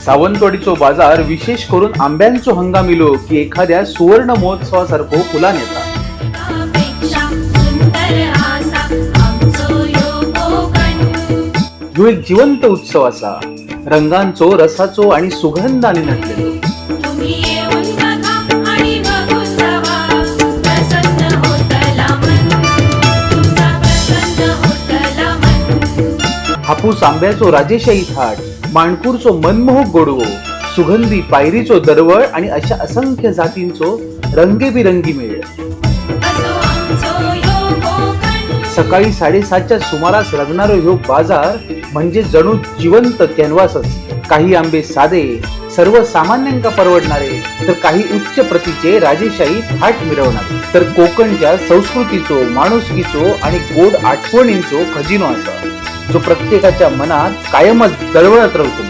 सावंतवाडीचो बाजार विशेष करून आंब्यांचो हंगाम इलो की एखाद्या सुवर्ण महोत्सवासारखो फुलान येता। ह्यो एक जिवंत उत्सव असा, रंगांचो, रसाचो आणि सुगंधाने नटलेलो। हापूस आंब्याचो राजेशाही थाट, माणकूरचो मनमोहक गोडवो, सुगंधी पायरीचो दरवळ आणि अशा असंख्य जातींचो रंगेबिरंगी मेळ। सकाळी 7:30च्या सुमारास रंगणारो ह्यो बाजार म्हणजे जणू जिवंत कॅनव्हासच। काही आंबे साधे, सर्वसामान्यांका परवडणारे, तर काही उच्च प्रतीचे राजेशाही थाट मिरवणारे। तर कोकणच्या संस्कृतीचो, माणुसकीचो आणि गोड आठवणींचो खजिनो असा, जो प्रत्येकाच्या मनात कायमच दळवळत राहतो।